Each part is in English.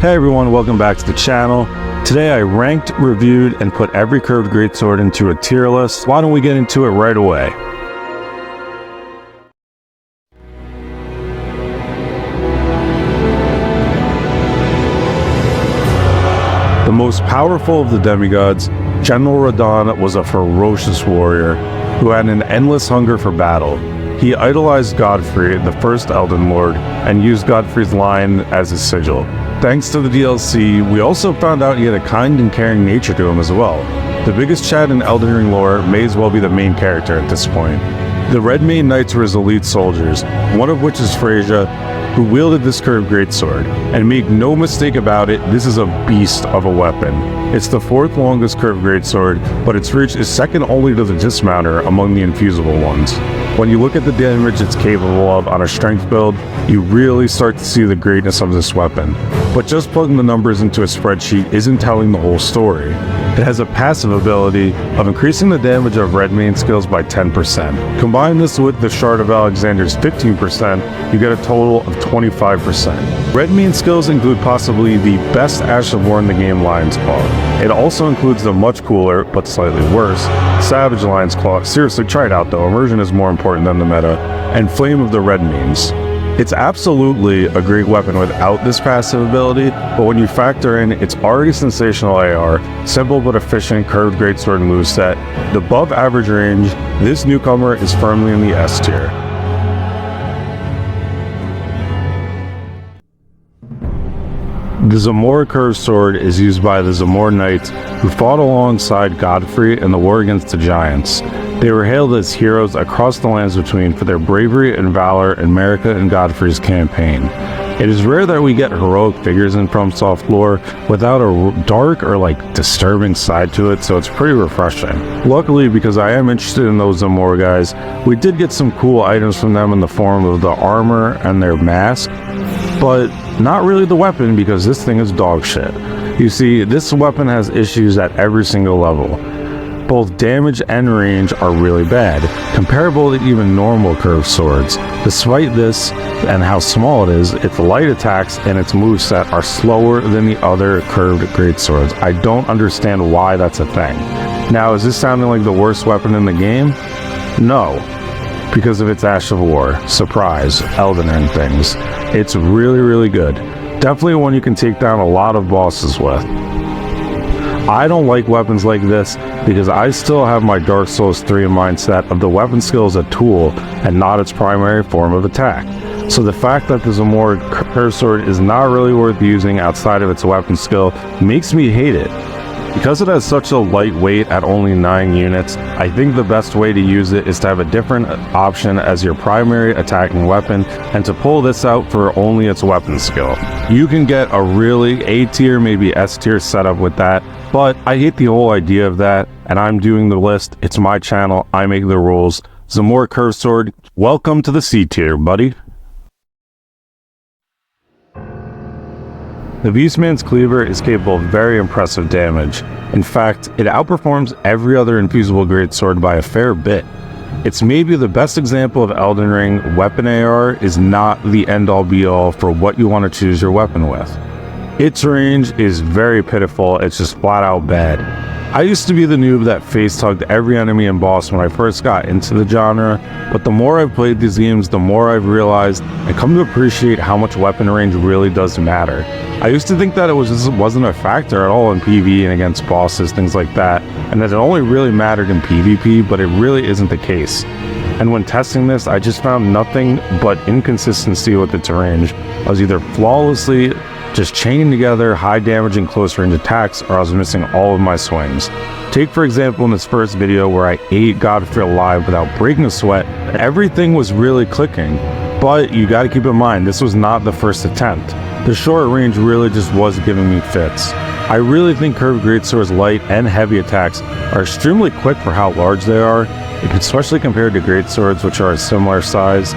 Hey everyone, welcome back to the channel. Today I ranked, reviewed, and put every curved greatsword into a tier list. Why don't we get into it right away? The most powerful of the demigods, General Radahn was a ferocious warrior who had an endless hunger for battle. He idolized Godfrey, the first Elden Lord, and used Godfrey's line as his sigil. Thanks to the DLC, we also found out he had a kind and caring nature to him as well. The biggest Chad in Elden Ring lore may as well be the main character at this point. The Red Mane Knights were his elite soldiers, one of which is Freyja, who wielded this curved greatsword. And make no mistake about it, this is a beast of a weapon. It's the fourth longest curved greatsword, but its reach is second only to the Dismounter among the infusible ones. When you look at the damage it's capable of on a strength build, you really start to see the greatness of this weapon. But just plugging the numbers into a spreadsheet isn't telling the whole story. It has a passive ability of increasing the damage of Red Mane skills by 10%. Combine this with the Shard of Alexander's 15%, you get a total of 25%. Red Mane skills include possibly the best Ash of War in the game, Lion's Claw. It also includes the much cooler, but slightly worse, Savage Lion's Claw. Seriously, try it out though, immersion is more important than the meta, and Flame of the Red Manes. It's absolutely a great weapon without this passive ability, but when you factor in its already sensational AR, simple but efficient curved greatsword moveset, the above average range, this newcomer is firmly in the S tier. The Zamor curved sword is used by the Zamor Knights who fought alongside Godfrey in the war against the Giants. They were hailed as heroes across the lands between for their bravery and valor in Marika and Godfrey's campaign. It is rare that we get heroic figures in FromSoft lore without a dark or disturbing side to it, so it's pretty refreshing. Luckily, because I am interested in those Zamor guys, we did get some cool items from them in the form of the armor and their mask, but not really the weapon because this thing is dog shit. You see, this weapon has issues at every single level. Both damage and range are really bad, comparable to even normal curved swords. Despite this and how small it is, its light attacks and its moveset are slower than the other curved greatswords. I don't understand why that's a thing. Now, is this sounding like the worst weapon in the game? No, because of its Ash of War. Surprise, Elden Ring things. It's really good. Definitely one you can take down a lot of bosses with. I don't like weapons like this because I still have my Dark Souls 3 mindset of the weapon skill as a tool and not its primary form of attack. So the fact that the Zamor curved sword is not really worth using outside of its weapon skill makes me hate it. Because it has such a light weight at only 9 units, I think the best way to use it is to have a different option as your primary attacking weapon and to pull this out for only its weapon skill. You can get a really A tier, maybe S tier setup with that, but I hate the whole idea of that, and I'm doing the list. It's my channel, I make the rules. Zamor curved sword, welcome to the C tier, buddy. The Beastman's Cleaver is capable of very impressive damage. In fact, it outperforms every other infusible greatsword by a fair bit. It's maybe the best example of Elden Ring. Weapon AR is not the end-all be-all for what you want to choose your weapon with. Its range is very pitiful, it's just flat out bad. I used to be the noob that face-tugged every enemy and boss when I first got into the genre, but the more I've played these games, the more I've realized and come to appreciate how much weapon range really does matter. I used to think that it wasn't a factor at all in PvE and against bosses, things like that, and that it only really mattered in PvP, but it really isn't the case. And when testing this, I just found nothing but inconsistency with its range. I was either flawlessly just chaining together high damage and close range attacks, or I was missing all of my swings. Take for example in this first video where I ate Godfrey alive without breaking a sweat, everything was really clicking. But you gotta keep in mind, this was not the first attempt. The short range really just was giving me fits. I really think curved greatsword's light and heavy attacks are extremely quick for how large they are, especially compared to greatswords which are a similar size.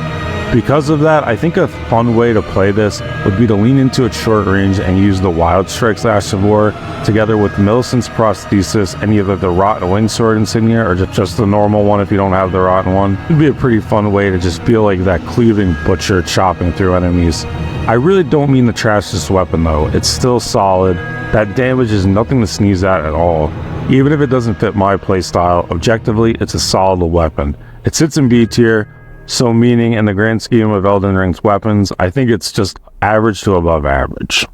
Because of that, I think a fun way to play this would be to lean into its short range and use the Wild Strike's Ash of War together with Millicent's Prosthesis and either the Rotten Wing Sword insignia or just the normal one if you don't have the Rotten one. It would be a pretty fun way to just feel like that cleaving butcher chopping through enemies. I really don't mean to trash this weapon though, it's still solid. That damage is nothing to sneeze at all. Even if it doesn't fit my playstyle, objectively it's a solid weapon. It sits in B tier, so meaning in the grand scheme of Elden Ring's weapons, I think it's just average to above average.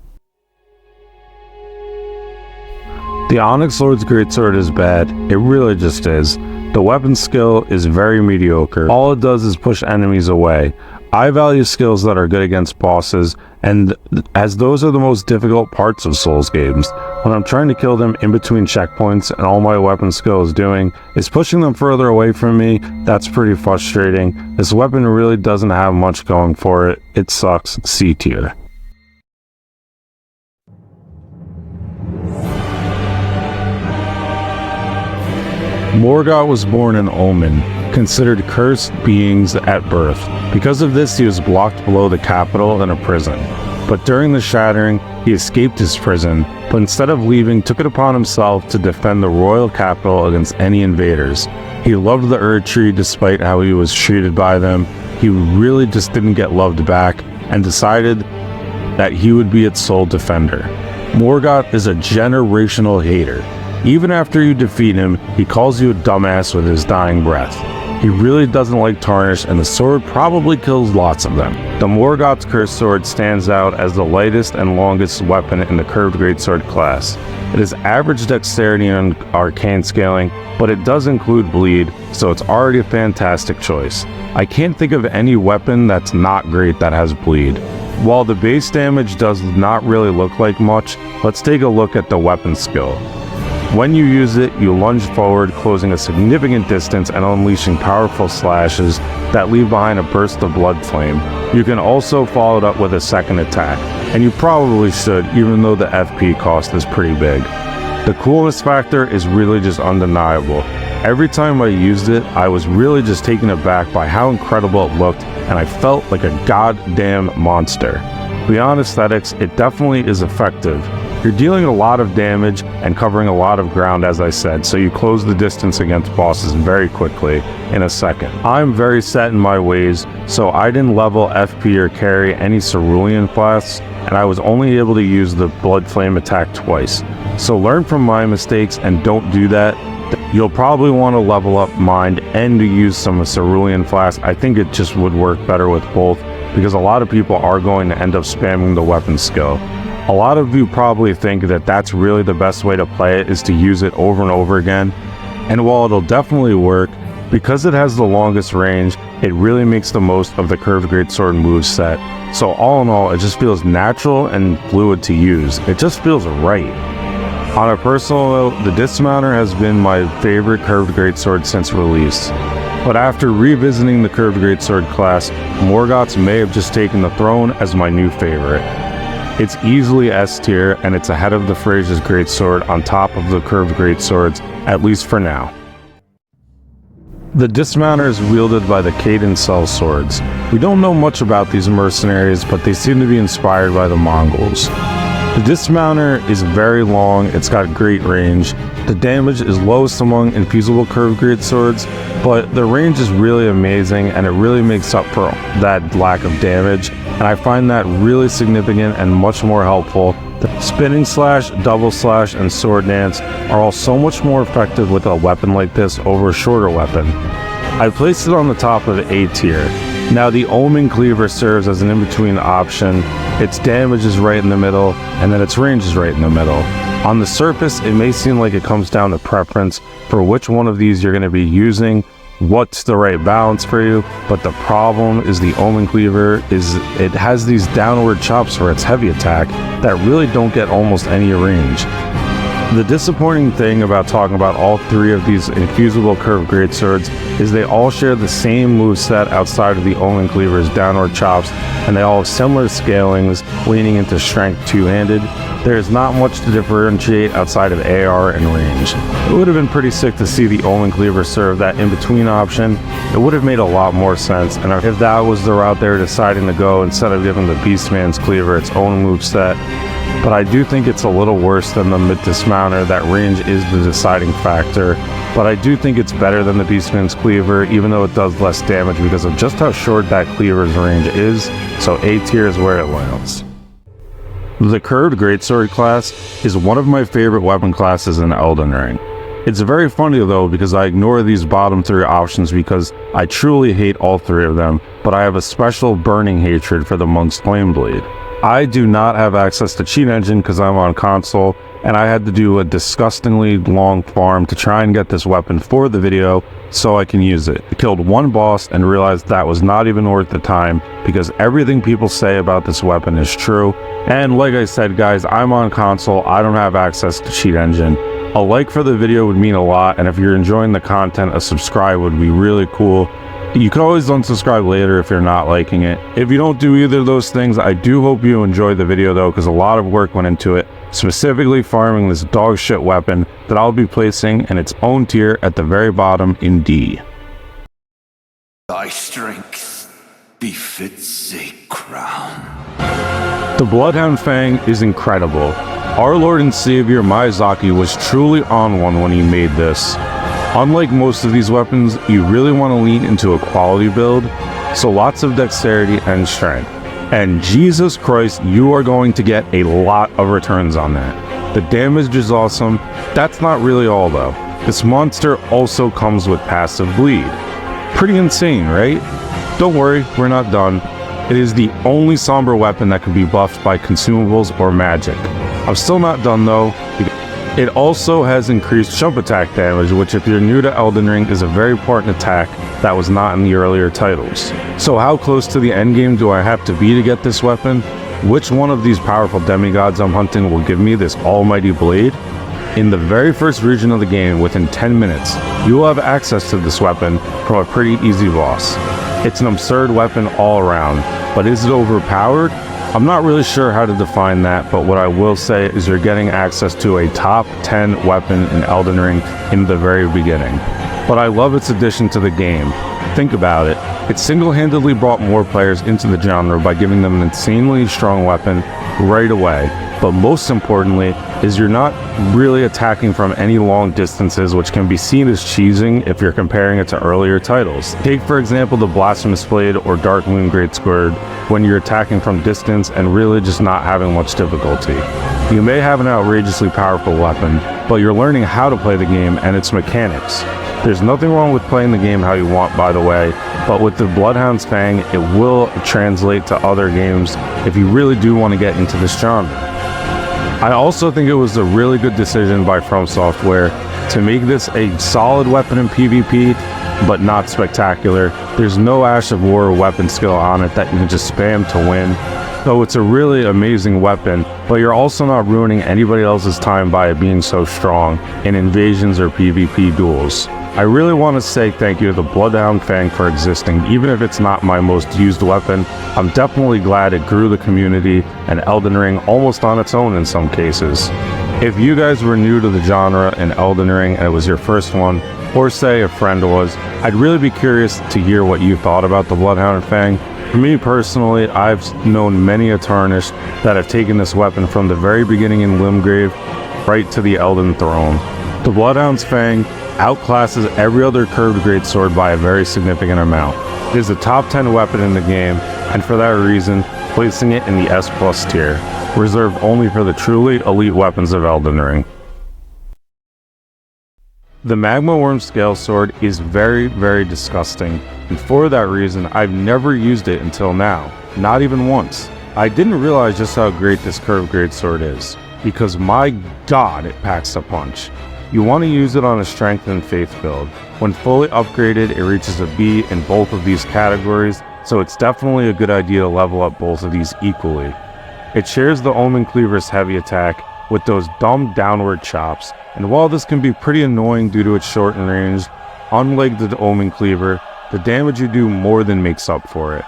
The Onyx Lord's Greatsword is bad, it really just is. The weapon skill is very mediocre. All it does is push enemies away. I value skills that are good against bosses, and as those are the most difficult parts of Souls games. When I'm trying to kill them in between checkpoints and all my weapon skill is doing is pushing them further away from me, that's pretty frustrating. This weapon really doesn't have much going for it. It sucks. C tier. Morgott was born in Omen, considered cursed beings at birth. Because of this, he was blocked below the capital in a prison. But during the shattering, he escaped his prison, but instead of leaving, took it upon himself to defend the royal capital against any invaders. He loved the Erdtree despite how he was treated by them. He really just didn't get loved back, and decided that he would be its sole defender. Morgott is a generational hater. Even after you defeat him, he calls you a dumbass with his dying breath. He really doesn't like Tarnished, and the sword probably kills lots of them. The Morgott's Cursed Sword stands out as the lightest and longest weapon in the curved greatsword class. It is average dexterity and arcane scaling, but it does include bleed, so it's already a fantastic choice. I can't think of any weapon that's not great that has bleed. While the base damage does not really look like much, let's take a look at the weapon skill. When you use it, you lunge forward, closing a significant distance and unleashing powerful slashes that leave behind a burst of blood flame. You can also follow it up with a second attack, and you probably should, even though the FP cost is pretty big. The coolness factor is really just undeniable. Every time I used it, I was really just taken aback by how incredible it looked, and I felt like a goddamn monster. Beyond aesthetics, it definitely is effective. You're dealing a lot of damage and covering a lot of ground, as I said, so you close the distance against bosses very quickly in a second. I'm very set in my ways, so I didn't level FP or carry any cerulean flasks, and I was only able to use the blood flame attack twice. So learn from my mistakes and don't do that. You'll probably want to level up Mind and to use some cerulean flasks. I think it just would work better with both, because a lot of people are going to end up spamming the weapon skill. A lot of you probably think that that's really the best way to play it, is to use it over and over again. And while it'll definitely work, because it has the longest range, it really makes the most of the curved greatsword moveset. So all in all, it just feels natural and fluid to use. It just feels right. On a personal note, the Dismounter has been my favorite curved greatsword since release. But after revisiting the curved greatsword class, Morgott's may have just taken the throne as my new favorite. It's easily S tier, and it's ahead of the Freyja's Greatsword on top of the curved greatswords, at least for now. The Dismounter is wielded by the Cadence Soulswords. We don't know much about these mercenaries, but they seem to be inspired by the Mongols. The Dismounter is very long, it's got great range. The damage is lowest among infeasible curved greatswords, but the range is really amazing, and it really makes up for that lack of damage, and I find that really significant and much more helpful. The spinning slash, double slash, and sword dance are all so much more effective with a weapon like this over a shorter weapon. I placed it on the top of A tier. Now the Omen Cleaver serves as an in-between option. Its damage is right in the middle, and then its range is right in the middle. On the surface, it may seem like it comes down to preference for which one of these you're going to be using, what's the right balance for you, but the problem is the Omen Cleaver is it has these downward chops for its heavy attack that really don't get almost any range. The disappointing thing about talking about all three of these infeasible curved greatswords is they all share the same moveset outside of the Omen Cleaver's downward chops, and they all have similar scalings leaning into strength two-handed. There is not much to differentiate outside of AR and range. It would have been pretty sick to see the Omen Cleaver serve that in-between option. It would have made a lot more sense, and if that was the route they were deciding to go instead of giving the Beastman's Cleaver its own moveset. But I do think it's a little worse than the Dismounter. That range is the deciding factor. but I do think it's better than the Beastman's Cleaver, even though it does less damage because of just how short that Cleaver's range is, so A tier is where it lands. The curved Greatsword class is one of my favorite weapon classes in Elden Ring. It's very funny though because I ignore these bottom 3 options because I truly hate all 3 of them, but I have a special burning hatred for the Monk's Flameblade. I do not have access to Cheat Engine because I'm on console, and I had to do a disgustingly long farm to try and get this weapon for the video so I can use it. I killed one boss and realized that was not even worth the time because everything people say about this weapon is true. And like I said guys, I'm on console, I don't have access to Cheat Engine. A like for the video would mean a lot, and if you're enjoying the content, a subscribe would be really cool. You can always unsubscribe later if you're not liking it. If you don't do either of those things, I do hope you enjoyed the video though, because a lot of work went into it, specifically farming this dog shit weapon that I'll be placing in its own tier at the very bottom in D. Thy strength befits a crown. The Bloodhound Fang is incredible. Our Lord and Savior Miyazaki was truly on one when he made this. Unlike most of these weapons, you really want to lean into a quality build, so lots of dexterity and strength. And Jesus Christ, you are going to get a lot of returns on that. The damage is awesome. That's not really all though. This monster also comes with passive bleed. Pretty insane, right? Don't worry, we're not done. It is the only somber weapon that can be buffed by consumables or magic. I'm still not done though. It also has increased jump attack damage, which if you're new to Elden Ring is a very important attack that was not in the earlier titles. So how close to the endgame do I have to be to get this weapon? Which one of these powerful demigods I'm hunting will give me this almighty blade? In the very first region of the game, within 10 minutes, you will have access to this weapon from a pretty easy boss. It's an absurd weapon all around, but is it overpowered? I'm not really sure how to define that, but what I will say is you're getting access to a top 10 weapon in Elden Ring in the very beginning. But I love its addition to the game. Think about it. It single-handedly brought more players into the genre by giving them an insanely strong weapon right away. But most importantly is you're not really attacking from any long distances, which can be seen as cheesing if you're comparing it to earlier titles. Take for example the Blasphemous Blade or Dark Moon Greatsword when you're attacking from distance and really just not having much difficulty. You may have an outrageously powerful weapon, but you're learning how to play the game and its mechanics. There's nothing wrong with playing the game how you want, by the way, but with the Bloodhound's Fang, it will translate to other games if you really do want to get into this genre. I also think it was a really good decision by FromSoftware to make this a solid weapon in PvP, but not spectacular. There's no Ash of War weapon skill on it that you can just spam to win. So it's a really amazing weapon, but you're also not ruining anybody else's time by it being so strong in invasions or PvP duels. I really want to say thank you to the Bloodhound Fang for existing. Even if it's not my most used weapon, I'm definitely glad it grew the community and Elden Ring almost on its own in some cases. If you guys were new to the genre in Elden Ring and it was your first one, or say a friend was, I'd really be curious to hear what you thought about the Bloodhound Fang. For me personally, I've known many a Tarnished that have taken this weapon from the very beginning in Limgrave right to the Elden Throne. The Bloodhound's Fang outclasses every other curved greatsword by a very significant amount. It is a top 10 weapon in the game, and for that reason, placing it in the S+ tier, reserved only for the truly elite weapons of Elden Ring. The Magma Wyrm Scalesword is very, very disgusting, and for that reason, I've never used it until now, not even once. I didn't realize just how great this curved greatsword is, because my god, it packs a punch. You want to use it on a strength and faith build. When fully upgraded, it reaches a B in both of these categories, so it's definitely a good idea to level up both of these equally. It shares the Omen Cleaver's heavy attack with those dumb downward chops, and while this can be pretty annoying due to its short range, unlike the Omen Cleaver, the damage you do more than makes up for it.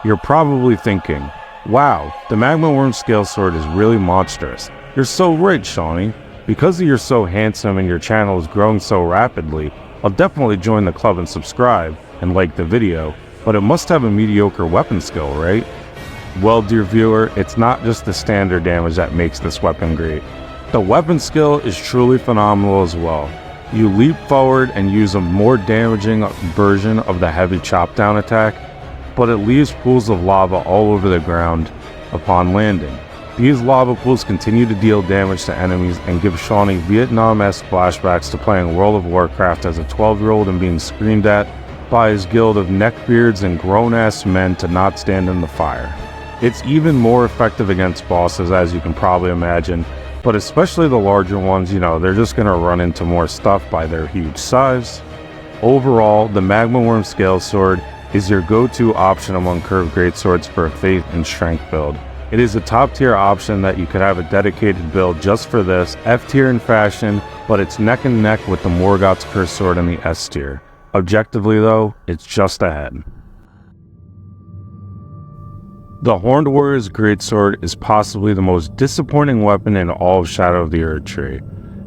You're probably thinking, wow, the Magma Wyrm Scalesword is really monstrous. You're so right, Shawnee. Because you're so handsome and your channel is growing so rapidly, I'll definitely join the club and subscribe and like the video, but it must have a mediocre weapon skill, right? Well, dear viewer, it's not just the standard damage that makes this weapon great. The weapon skill is truly phenomenal as well. You leap forward and use a more damaging version of the heavy chop down attack, but it leaves pools of lava all over the ground upon landing. These lava pools continue to deal damage to enemies and give Shawnee Vietnam-esque flashbacks to playing World of Warcraft as a 12-year-old and being screamed at by his guild of neckbeards and grown-ass men to not stand in the fire. It's even more effective against bosses, as you can probably imagine, but especially the larger ones, they're just going to run into more stuff by their huge size. Overall, the Magma Wyrm Scalesword is your go-to option among curved greatswords for a faith and strength build. It is a top tier option that you could have a dedicated build just for this, F tier in fashion, but it's neck and neck with the Morgott's Cursed Sword in the S tier. Objectively though, it's just ahead. The Horned Warrior's Greatsword is possibly the most disappointing weapon in all of Shadow of the Erdtree.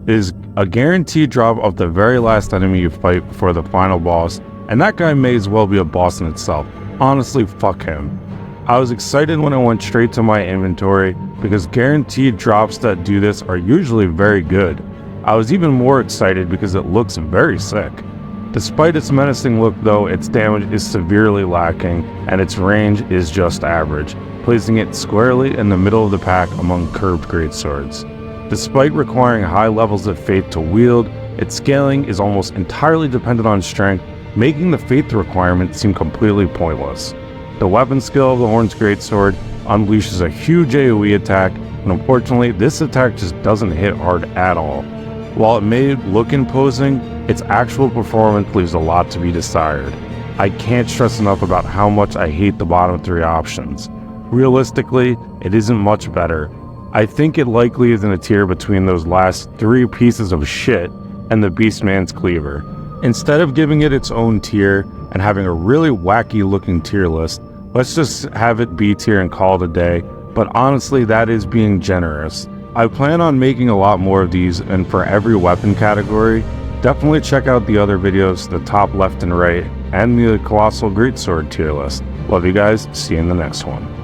It is a guaranteed drop of the very last enemy you fight before the final boss, and that guy may as well be a boss in itself. Honestly, fuck him. I was excited when it went straight to my inventory because guaranteed drops that do this are usually very good. I was even more excited because it looks very sick. Despite its menacing look though, its damage is severely lacking and its range is just average, placing it squarely in the middle of the pack among curved greatswords. Despite requiring high levels of faith to wield, its scaling is almost entirely dependent on strength, making the faith requirement seem completely pointless. The weapon skill of the Horn's Greatsword unleashes a huge AoE attack, and unfortunately this attack just doesn't hit hard at all. While it may look imposing, its actual performance leaves a lot to be desired. I can't stress enough about how much I hate the bottom three options. Realistically, it isn't much better. I think it likely is in a tier between those last three pieces of shit and the Beastman's Cleaver. Instead of giving it its own tier and having a really wacky looking tier list, let's just have it B tier and call it a day, but honestly that is being generous. I plan on making a lot more of these, and for every weapon category, definitely check out the other videos, the top left and right, and the Colossal Greatsword tier list. Love you guys, see you in the next one.